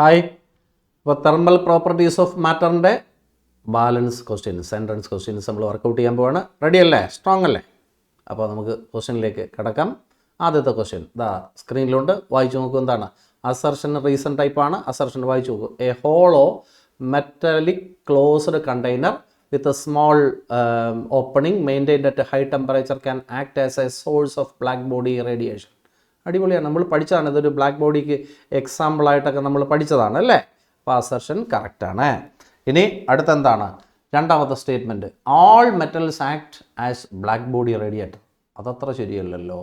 Hi. ഇപ്പോൾ thermal properties of മാറ്ററിൻ്റെ balance questions entrance questions നമ്മൾ വർക്കൗട്ട് ചെയ്യാൻ പോവാണ്. റെഡി അല്ലേ? സ്ട്രോങ് അല്ലേ? അപ്പോൾ നമുക്ക് ക്വസ്റ്റ്യനിലേക്ക് കിടക്കാം. ആദ്യത്തെ ക്വസ്റ്റ്യൻ ഇതാ സ്ക്രീനിലുണ്ട്, വായിച്ചു നോക്കൂ. എന്താണ് അസർഷൻ? റീസൺ ടൈപ്പാണ്. അസർഷൻ വായിച്ചു നോക്കൂ. A hollow metallic closed container with a small opening maintained at a high temperature can act as a source of black body radiation. അടിപൊളിയാണ്, നമ്മൾ പഠിച്ചതാണ്. ഇതൊരു ബ്ലാക്ക് ബോഡിക്ക് എക്സാമ്പിളായിട്ടൊക്കെ നമ്മൾ പഠിച്ചതാണ് അല്ലേ? അപ്പോൾ അസർഷൻ കറക്റ്റാണ്. ഇനി അടുത്തെന്താണ്? രണ്ടാമത്തെ statement, all metals act as black body radiator. അതത്ര ശരിയല്ലല്ലോ.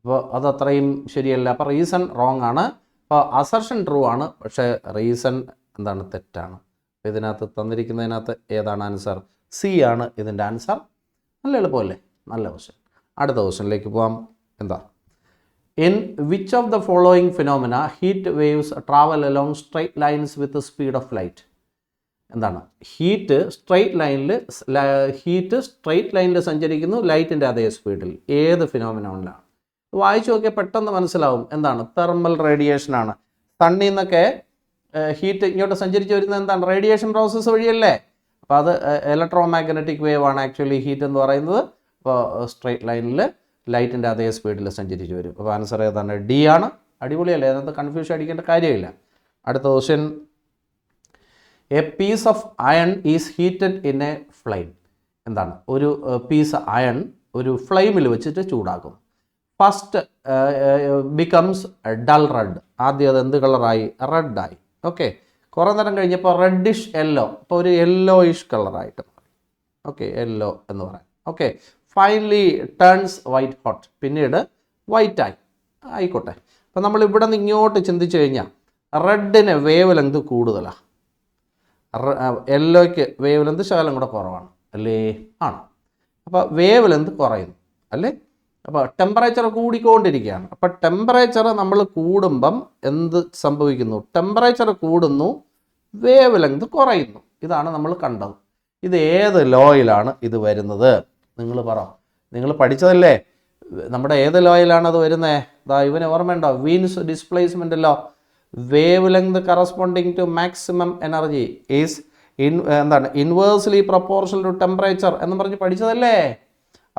അപ്പോൾ അതത്രയും ശരിയല്ല. അപ്പോൾ റീസൺ റോങ് ആണ്. അപ്പോൾ അസർഷൻ ട്രൂ ആണ്, പക്ഷേ റീസൺ എന്താണ്? തെറ്റാണ്. ഇതിനകത്ത് തന്നിരിക്കുന്നതിനകത്ത് ഏതാണ് ആൻസർ? സി ആണ് ഇതിൻ്റെ ആൻസർ. നല്ല എളുപ്പമല്ലേ? നല്ല ക്വസ്റ്റ്യൻ. അടുത്ത ക്വസ്റ്റ്യനിലേക്ക് പോകാം. എന്താ? In which of the following phenomena heat waves travel along straight lines with speed of light? എന്താണ്? ഹീറ്റ് സ്ട്രൈറ്റ് ലൈനിൽ സഞ്ചരിക്കുന്നു ലൈറ്റിൻ്റെ അതേ സ്പീഡിൽ. ഏത് ഫിനോമിനോണിലാണ്? വായിച്ചു നോക്കിയാൽ പെട്ടെന്ന് മനസ്സിലാവും. എന്താണ്? തെർമൽ റേഡിയേഷനാണ്. സണ്ണിൽ നിന്നൊക്കെ ഹീറ്റ് ഇങ്ങോട്ട് സഞ്ചരിച്ച് വരുന്നത് എന്താണ്? റേഡിയേഷൻ പ്രോസസ്സ് വഴിയല്ലേ? അപ്പോൾ അത് ഇലക്ട്രോ മാഗ്നറ്റിക് വേവ് ആണ് ആക്ച്വലി ഹീറ്റ് എന്ന് പറയുന്നത്. അപ്പോൾ സ്ട്രൈറ്റ് ലൈനിൽ ലൈറ്റിൻ്റെ അതേ സ്പീഡിൽ സഞ്ചരിച്ച് വരും. അപ്പോൾ ആൻസർ ഏതാണ്? ഡി ആണ്. അടിപൊളിയല്ലേ? അതിനകത്ത് കൺഫ്യൂഷൻ അടിക്കേണ്ട കാര്യമില്ല. അടുത്ത question, a piece of iron is heated in a flame. എന്താണ്? ഒരു പീസ് അയൺ ഒരു ഫ്ലെയിമിൽ വെച്ചിട്ട് ചൂടാക്കും. First becomes dull red. ആദ്യം അത് എന്ത് കളറായി? റെഡായി. ഓക്കെ. കുറേ നേരം കഴിഞ്ഞപ്പോൾ റെഡിഷ് യെല്ലോ, ഇപ്പോൾ ഒരു യെല്ലോയിഷ് കളറായിട്ട് മാറി. ഓക്കെ, യെല്ലോ എന്ന് പറയാം. Okay. Finally turns white hot. പിന്നീട് വൈറ്റായി. ആയിക്കോട്ടെ. അപ്പോൾ നമ്മൾ ഇവിടെ നിന്ന് ഇങ്ങോട്ട് ചിന്തിച്ചു കഴിഞ്ഞാൽ റെഡിന് വേവ് ലെങ്ത് കൂടുതലാണ്, യെല്ലോയ്ക്ക് വേവ് ലെങ്ത് ശകലം കൂടെ കുറവാണ് അല്ലേ? ആണ്. അപ്പോൾ വേവ് ലെങ്ത് കുറയുന്നു അല്ലേ? അപ്പോൾ ടെമ്പറേച്ചർ കൂടിക്കൊണ്ടിരിക്കുകയാണ്. അപ്പോൾ ടെമ്പറേച്ചർ നമ്മൾ കൂടുമ്പം എന്ത് സംഭവിക്കുന്നു? ടെമ്പറേച്ചർ കൂടുന്നു, വേവ് ലെങ്ത് കുറയുന്നു. ഇതാണ് നമ്മൾ കണ്ടത്. ഇത് ഏത് ലോയിലാണ് ഇത് വരുന്നത്? നിങ്ങൾ പറ. നിങ്ങൾ പഠിച്ചതല്ലേ? നമ്മുടെ ഏത് ലോയിലാണ് അത് വരുന്നത്? ഇതാ ഇവന് ഓർമ്മയുണ്ടോ? Wien's displacement law. Wavelength corresponding to maximum energy is എന്താണ്? ഇൻവേഴ്സ്ലി പ്രൊപ്പോർഷണൽ ടു ടെമ്പറേച്ചർ എന്ന് പറഞ്ഞ് പഠിച്ചതല്ലേ?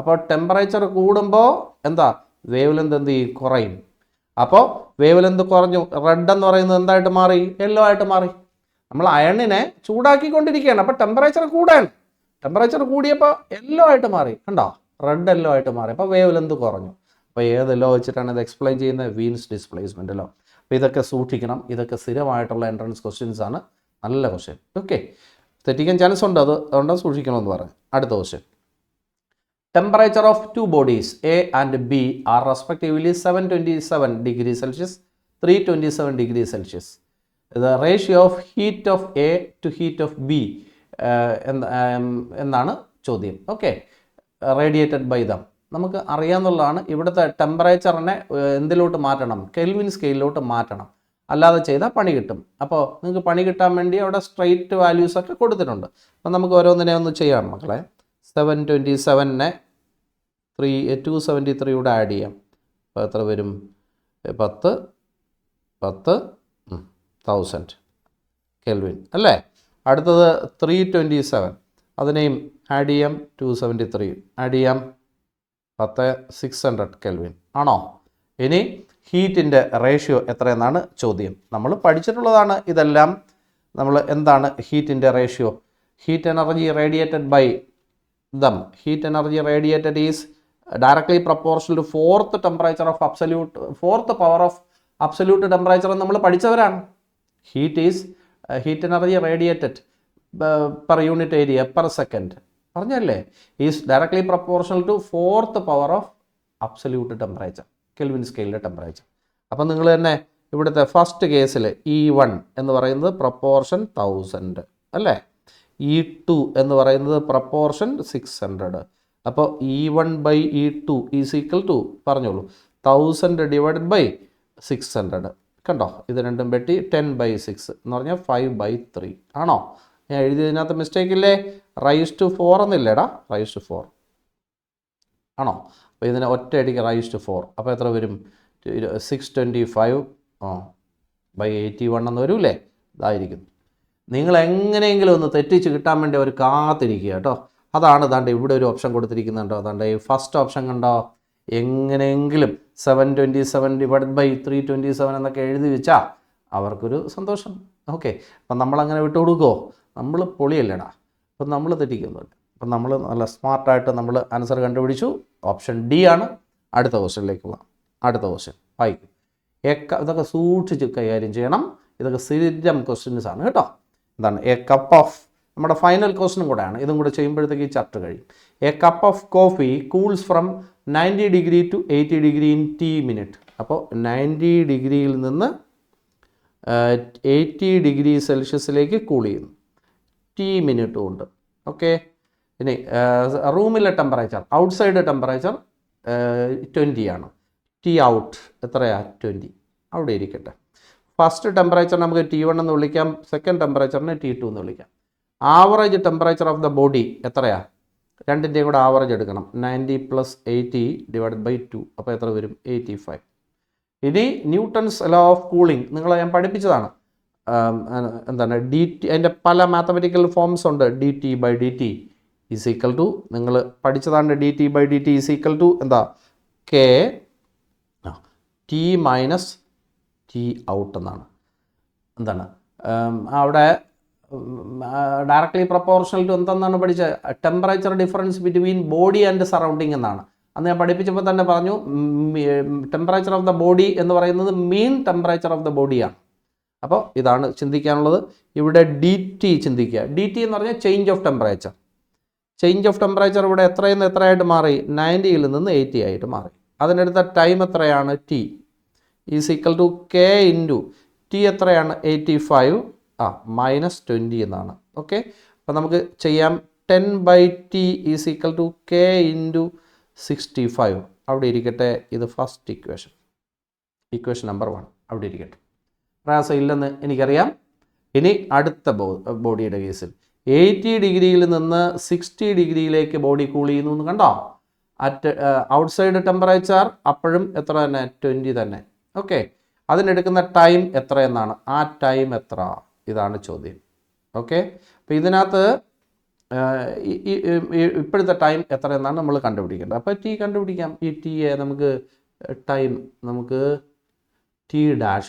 അപ്പോൾ ടെമ്പറേച്ചർ കൂടുമ്പോൾ എന്താ? വേവ് ലെങ്ത് എന്ത് ചെയ്യും? കുറയും. അപ്പോൾ വേവ് ലെങ്ത് കുറഞ്ഞു. റെഡ് എന്ന് പറയുന്നത് എന്തായിട്ട് മാറി? യെല്ലോ ആയിട്ട് മാറി. നമ്മൾ അയണിനെ ചൂടാക്കിക്കൊണ്ടിരിക്കുകയാണ്. അപ്പോൾ ടെമ്പറേച്ചർ കൂടാൻ, ടെമ്പറേച്ചർ കൂടിയപ്പോൾ യെല്ലോ ആയിട്ട് മാറി. കണ്ടോ? റെഡ് യെല്ലോ ആയിട്ട് മാറി. അപ്പോൾ വേവ് ലെങ്ത് കുറഞ്ഞു. അപ്പോൾ ഏത് ലോ വെച്ചിട്ടാണ് ഇത് എക്സ്പ്ലെയിൻ ചെയ്യുന്നത്? Wien's displacement law. അപ്പോൾ ഇതൊക്കെ സൂക്ഷിക്കണം. ഇതൊക്കെ സ്ഥിരമായിട്ടുള്ള എൻട്രൻസ് ക്വസ്റ്റ്യൻസ് ആണ്. നല്ല ക്വസ്റ്റ്യൻ. ഓക്കെ. തെറ്റിക്കാൻ ചാൻസ് ഉണ്ട്, അതുകൊണ്ട് സൂക്ഷിക്കണമെന്ന് പറഞ്ഞു. അടുത്ത question, temperature of two bodies A and B are respectively 727 degrees Celsius, 327 degrees Celsius. The ratio of heat of A to heat of B എന്നാണ് ചോദ്യം. ഓക്കെ. Radiated by them. നമുക്ക് അറിയാവുന്നതാണ്. ഇവിടുത്തെ ടെമ്പറേച്ചറിനെ എന്തിലോട്ട് മാറ്റണം? കെൽവിൻ സ്കെയിലിലോട്ട് മാറ്റണം. അല്ലാതെ ചെയ്താൽ പണി കിട്ടും. അപ്പോൾ നിങ്ങൾക്ക് പണി കിട്ടാൻ വേണ്ടി അവിടെ സ്ട്രെയിറ്റ് വാല്യൂസൊക്കെ കൊടുത്തിട്ടുണ്ട്. അപ്പോൾ നമുക്ക് ഓരോന്നിനെ ഒന്ന് ചെയ്യാം മക്കളെ. 727നെ 273 കൂടെ ആഡ് ചെയ്യാം. അപ്പോൾ എത്ര വരും? 10,000 കെൽവിൻ അല്ലേ? അടുത്തത് 327, അതിനെയും ആഡ് ചെയ്യാം. 273 ആഡ് ചെയ്യാം. 600 കെൽവിൻ ആണോ? ഇനി ഹീറ്റിൻ്റെ റേഷ്യോ എത്രയെന്നാണ് ചോദ്യം. നമ്മൾ പഠിച്ചിട്ടുള്ളതാണ് ഇതെല്ലാം. നമ്മൾ എന്താണ് ഹീറ്റിൻ്റെ ratio? Heat energy radiated by them. Heat energy radiated is directly proportional to fourth power of absolute temperature എന്ന് നമ്മൾ പഠിച്ചവരാണ്. heat energy radiated per unit area per second പറഞ്ഞല്ലേ? is directly proportional to fourth power of absolute temperature, Kelvin സ്കെയിലിലെ temperature. അപ്പം നിങ്ങൾ തന്നെ ഇവിടുത്തെ first കേസിൽ E1 എന്ന് പറയുന്നത് പ്രപ്പോർഷൻ 1000 അല്ലേ? E2 എന്ന് പറയുന്നത് പ്രപ്പോർഷൻ 600. അപ്പോൾ E1/E2 ഈസ് ഈക്വൽ ടു പറഞ്ഞോളൂ 1000 ഡിവൈഡഡ് ബൈ 600. കണ്ടോ? ഇത് രണ്ടും വെട്ടി 10/6 എന്ന് പറഞ്ഞാൽ 5/3 ആണോ? ഞാൻ എഴുതിയതിനകത്ത് മിസ്റ്റേക്ക് ഇല്ലേ? റൈസ് ടു 4 എന്നില്ലേടാ? റൈസ് ടു 4 ആണോ? അപ്പോൾ ഇതിനെ ഒറ്റയടിക്ക് റൈസ് ടു 4. അപ്പോൾ എത്ര വരും? 625 ബൈ 81 എന്ന് വരൂല്ലേ? ഇതായിരിക്കും. നിങ്ങൾ എങ്ങനെയെങ്കിലും ഒന്ന് തെറ്റിച്ച് കിട്ടാൻ വേണ്ടി അവർ കാത്തിരിക്കുക കേട്ടോ. അതാണ് ദാണ്ട് ഇവിടെ ഒരു ഓപ്ഷൻ കൊടുത്തിരിക്കുന്നുണ്ടോ, അതാണ്ട് ഈ ഫസ്റ്റ് ഓപ്ഷൻ കണ്ടോ, എങ്ങനെയെങ്കിലും 727 ഡിവൈഡ് ബൈ 327 എന്നൊക്കെ എഴുതി വെച്ചാൽ അവർക്കൊരു സന്തോഷം. ഓക്കെ, അപ്പം നമ്മളങ്ങനെ വിട്ടു കൊടുക്കുമോ? നമ്മൾ പൊളിയല്ലേടാ. അപ്പം നമ്മൾ തെറ്റിക്കുന്നുണ്ട്. അപ്പം നമ്മൾ നല്ല സ്മാർട്ടായിട്ട് നമ്മൾ ആൻസർ കണ്ടുപിടിച്ചു. ഓപ്ഷൻ ഡി ആണ്. അടുത്ത ക്വസ്റ്റ്യനിലേക്ക് പോകാം. അടുത്ത ക്വസ്റ്റ്യൻ വായിക്കും. ഇതൊക്കെ സൂക്ഷിച്ച് കൈകാര്യം ചെയ്യണം. ഇതൊക്കെ സ്ഥിരം ക്വസ്റ്റ്യൻസ് ആണ് കേട്ടോ. എന്താണ് എ കപ്പ് ഓഫ്, നമ്മുടെ ഫൈനൽ ക്വസ്റ്റ്യനും കൂടെയാണ്. ഇതും കൂടെ ചെയ്യുമ്പോഴത്തേക്ക് ഈ ചാപ്റ്റർ കഴിയും. A cup of coffee cools from 90 degree to 80 degree in T minute. അപ്പോൾ 90 ഡിഗ്രിയിൽ നിന്ന് 80 ഡിഗ്രി സെൽഷ്യസിലേക്ക് കൂൾ ചെയ്യുന്നു ടി മിനിറ്റ് കൊണ്ട്. ഓക്കെ, ഇനി റൂമിലെ ടെമ്പറേച്ചർ, ഔട്ട്സൈഡ് ടെമ്പറേച്ചർ 20 ആണ്. ടി ഔട്ട് എത്രയാ? 20. അവിടെ ഇരിക്കട്ടെ. ഫസ്റ്റ് ടെമ്പറേച്ചർ നമുക്ക് T1 എന്ന് വിളിക്കാം, സെക്കൻഡ് ടെമ്പറേച്ചറിനെ T2 എന്ന് വിളിക്കാം. Average temperature of the body എത്രയാ? രണ്ടിൻ്റെയും കൂടെ ആവറേജ് എടുക്കണം. 90 + 80 ഡിവൈഡ് ബൈ 2. അപ്പോൾ എത്ര വരും? 85. ഇനി ന്യൂട്ടൺസ് ലോ ഓഫ് കൂളിംഗ് നിങ്ങളെ ഞാൻ പഠിപ്പിച്ചതാണ്. എന്താണ് DT, അതിൻ്റെ പല മാത്തമെറ്റിക്കൽ ഫോംസ് ഉണ്ട്. DT/dt ഈസ് ഈക്വൽ ടു, നിങ്ങൾ പഠിച്ചതാണ്. DT/dt ഈസ് ഈക്വൽ ടു എന്താ? K T minus T out എന്നാണ്. എന്താണ് അവിടെ ഡയറക്ട്ലി പ്രൊപ്പോർഷണൽ ടു എന്തെന്നാണ് പഠിച്ചത്? Temperature difference between body and surrounding എന്നാണ്. അന്ന് ഞാൻ പഠിപ്പിച്ചപ്പോൾ തന്നെ പറഞ്ഞു, ടെമ്പറേച്ചർ ഓഫ് ദ ബോഡി എന്ന് പറയുന്നത് മീൻ ടെമ്പറേച്ചർ ഓഫ് ദ ബോഡിയാണ്. അപ്പോൾ ഇതാണ് ചിന്തിക്കാനുള്ളത്. ഇവിടെ DT ചിന്തിക്കുക. DT എന്ന് പറഞ്ഞാൽ change of temperature. Change of temperature ഇവിടെ എത്രയിൽ നിന്ന് എത്രയായിട്ട് മാറി? 90ൽ നിന്ന് 80 ആയിട്ട് മാറി. അതിനെടുത്ത ടൈം എത്രയാണ്? T is equal to K into T എത്രയാണ്? 85 മൈനസ് 20 എന്നാണ്. ഓക്കെ, അപ്പോൾ നമുക്ക് ചെയ്യാം. 10/T is equal to K into 65. അവിടെ ഇരിക്കട്ടെ. ഇത് ഫസ്റ്റ് ഇക്വേഷൻ, ഇക്വേഷൻ നമ്പർ 1 അവിടെ ഇരിക്കട്ടെ. പ്രയാസം ഇല്ലെന്ന് എനിക്കറിയാം. ഇനി അടുത്ത ബോഡിയുടെ കേസിൽ 80 ഡിഗ്രിയിൽ നിന്ന് 60 ഡിഗ്രിയിലേക്ക് ബോഡി കൂൾ ചെയ്യുന്നു എന്ന് കണ്ടോ? ഔട്ട്സൈഡ് ടെമ്പറേച്ചർ അപ്പോഴും എത്ര തന്നെ? 20 തന്നെ. ഓക്കെ, അതിനെടുക്കുന്ന ടൈം എത്ര എന്നാണ്? ആ ടൈം എത്ര? ഇതാണ് ചോദ്യം. ഓക്കെ, അപ്പോൾ ഇതിനകത്ത് ഇപ്പോഴത്തെ ടൈം എത്ര എന്നാണ് നമ്മൾ കണ്ടുപിടിക്കേണ്ടത്. അപ്പോൾ T കണ്ടുപിടിക്കാം. ഈ Tയെ നമുക്ക് ടൈം നമുക്ക് T'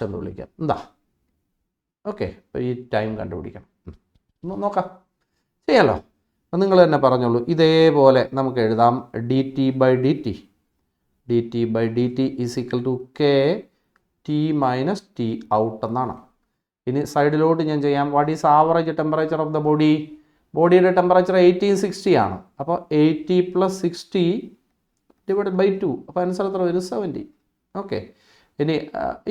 എന്ന് വിളിക്കാം. എന്താ? ഓക്കെ, അപ്പോൾ ഈ ടൈം കണ്ടുപിടിക്കണം. നോക്കാം, ചെയ്യാമല്ലോ. അപ്പം നിങ്ങൾ തന്നെ പറഞ്ഞോളൂ. ഇതേപോലെ നമുക്ക് എഴുതാം. DT/dt is equal to K T minus T out എന്നാണ്. ഇനി സൈഡിലോട്ട് ഞാൻ ചെയ്യാം. What is average temperature of the body? ബോഡിയുടെ ടെമ്പറേച്ചർ 1860 ആണ്. അപ്പോൾ 80 + 60 ഡിവൈഡ് ബൈ 2. അപ്പോൾ ആൻസർ എത്ര വരും? 70. ഓക്കെ, ഇനി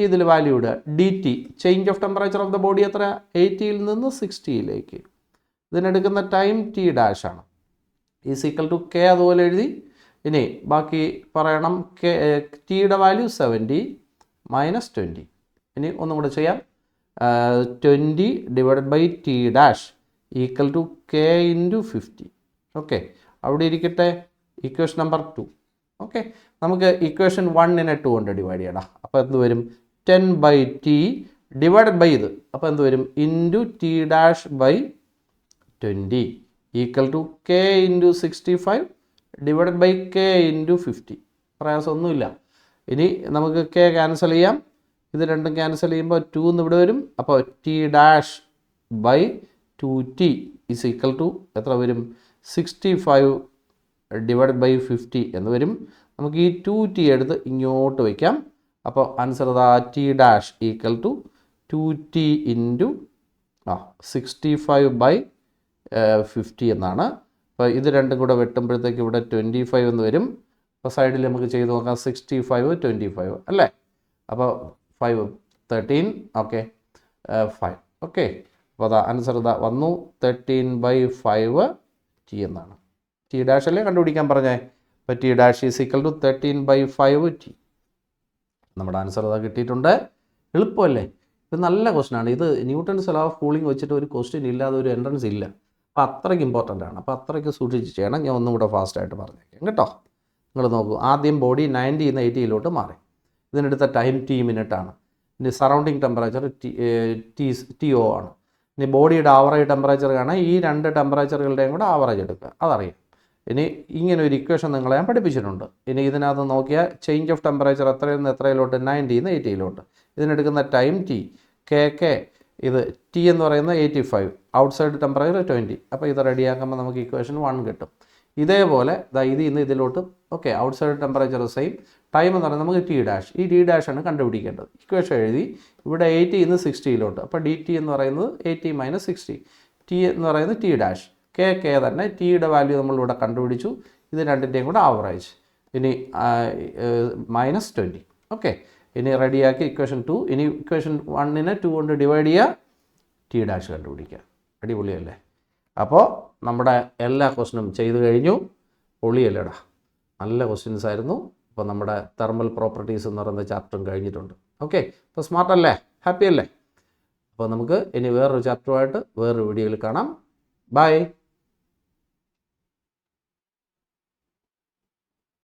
ഇതിൽ വാല്യൂ ഇടുക. DT change of temperature of the body എത്ര? 80ൽ നിന്ന് 60യിലേക്ക്. ഇതിനെടുക്കുന്ന ടൈം T' ആണ്. ഈസ് ഈക്വൽ ടു K അതുപോലെ എഴുതി. ഇനി ബാക്കി പറയണം. Tയുടെ വാല്യൂ 70 മൈനസ് 20. ഇനി ഒന്നും കൂടെ ചെയ്യാം. 20 divide by T' equal to K into 50. Okay, അവിടെ ഇരിക്കട്ടെ. Equation number 2. ഓക്കെ, നമുക്ക് ഇക്വേഷൻ 1നെ 2 കൊണ്ട് ഡിവൈഡ് ചെയ്യണം. അപ്പോൾ എന്ത് വരും? 10/T ഡിവൈഡ് ബൈ ഇത്. അപ്പോൾ എന്ത് വരും? Into T'/20 equal to K into 65 divide by K into 50. പ്രയാസമൊന്നുമില്ല. ഇനി നമുക്ക് K ക്യാൻസൽ ചെയ്യാം. ഇത് രണ്ടും ക്യാൻസൽ ചെയ്യുമ്പോൾ 2 എന്ന് ഇവിടെ വരും. അപ്പോൾ T'/2T ഈസ് ഈക്വൽ ടു എത്ര വരും? 65 ഡിവൈഡ് ബൈ 50 എന്ന് വരും. നമുക്ക് ഈ 2T എടുത്ത് ഇങ്ങോട്ട് വയ്ക്കാം. അപ്പോൾ ആൻസർ ഇതാ T' equal to 2T into 65/50 എന്നാണ്. അപ്പോൾ ഇത് രണ്ടും കൂടെ വെട്ടുമ്പോഴത്തേക്ക് ഇവിടെ 25 എന്ന് വരും. അപ്പോൾ സൈഡിൽ നമുക്ക് ചെയ്ത് നോക്കാം. 65 25 അല്ലേ? അപ്പോൾ 5 13. ഓക്കെ, 5. ഓക്കെ, അപ്പോൾ അതാ ആൻസർ ഇതാ വന്നു. 13/5T എന്നാണ്. T' അല്ലേ കണ്ടുപിടിക്കാൻ പറഞ്ഞേ? അപ്പോൾ T' is equal to 13/5T. നമ്മുടെ ആൻസർ ഇതാ കിട്ടിയിട്ടുണ്ട്. എളുപ്പമല്ലേ? ഇത് നല്ല ക്വസ്റ്റ്യനാണ്. ഇത് ന്യൂട്ടൺസ് ലോ ഓഫ് കൂളിംഗ് വെച്ചിട്ട് ഒരു ക്വസ്റ്റ്യൻ ഇല്ലാതെ ഒരു എൻട്രൻസ് ഇല്ല. അപ്പോൾ അത്രയ്ക്ക് ഇമ്പോർട്ടൻ്റ് ആണ്. അപ്പോൾ അത്രയ്ക്ക് സൂക്ഷിച്ച് ചെയ്യണം. ഞാൻ ഒന്നും കൂടെ ഫാസ്റ്റായിട്ട് പറഞ്ഞേക്കാം കേട്ടോ. നിങ്ങൾ നോക്കൂ. ആദ്യം ബോഡി 90 നിന്ന് 80യിലോട്ട് മാറി. ഇതിനെടുത്ത ടൈം T മിനിറ്റാണ്. ഇനി സറൗണ്ടിങ് ടെമ്പറേച്ചർ ടി ഒ ആണ്. ഇനി ബോഡിയുടെ ആവറേജ് ടെമ്പറേച്ചർ കാണാൻ ഈ രണ്ട് ടെമ്പറേച്ചറുകളുടെയും കൂടെ ആവറേജ് എടുക്കുക, അതറിയാം. ഇനി ഇങ്ങനെ ഒരു ഇക്വേഷൻ നിങ്ങളെ ഞാൻ പഠിപ്പിച്ചിട്ടുണ്ട്. ഇനി ഇതിനകത്ത് നോക്കിയാൽ ചേഞ്ച് ഓഫ് ടെമ്പറേച്ചർ എത്രയിൽ നിന്ന് എത്രയിലോട്ട്, 90 നിന്ന് 80 ഇതിനെടുക്കുന്ന ടൈം ടി, കെ ഇത് ടി എന്ന് പറയുന്നത് 85, ഔട്ട്സൈഡ് ടെമ്പറേച്ചർ 20. അപ്പോൾ ഇത് റെഡിയാക്കുമ്പോൾ നമുക്ക് ഇക്വേഷൻ 1 കിട്ടും. ഇതേപോലെ ഇതിൽ നിന്ന് ഇതിലോട്ട് okay outside temperature same, time എന്ന് പറയുന്നത് നമുക്ക് ടി ഡാഷ്, ഈ ടി ഡാഷാണ് കണ്ടുപിടിക്കേണ്ടത്. ഇക്വേഷൻ എഴുതി ഇവിടെ 80 നിന്ന് 60 അപ്പോൾ ഡി ടി എന്ന് പറയുന്നത് 80 - 60, ടി എന്ന് പറയുന്നത് ടി ഡാഷ്, കെ തന്നെ ടിയുടെ വാല്യൂ നമ്മളിവിടെ കണ്ടുപിടിച്ചു. ഇത് രണ്ടിൻ്റെയും കൂടെ ആവറേജ്, ഇനി -20. ഓക്കെ, ഇനി റെഡിയാക്കി ഇക്വേഷൻ 2. ഇനി ഇക്വേഷൻ 1നെ 2 കൊണ്ട് ഡിവൈഡ് ചെയ്യുക, ടി ഡാഷ് കണ്ടുപിടിക്കുക. അടിപൊളിയല്ലേ? അപ്പോൾ നമ്മുടെ എല്ലാ ക്വസ്റ്റ്യനും ചെയ്തു കഴിഞ്ഞു. പൊളിയല്ലേടാ, നല്ല ക്വസ്റ്റ്യൻസ് ആയിരുന്നു. അപ്പോൾ നമ്മുടെ തെർമൽ പ്രോപ്പർട്ടീസ് എന്ന് പറയുന്ന ചാപ്റ്ററും കഴിഞ്ഞിട്ടുണ്ട്. ഓക്കെ, അപ്പോൾ സ്മാർട്ട് അല്ലേ, ഹാപ്പി അല്ലേ? അപ്പോൾ നമുക്ക് ഇനി വേറൊരു ചാപ്റ്ററുമായിട്ട് വേറൊരു വീഡിയോയിൽ കാണാം. ബൈ.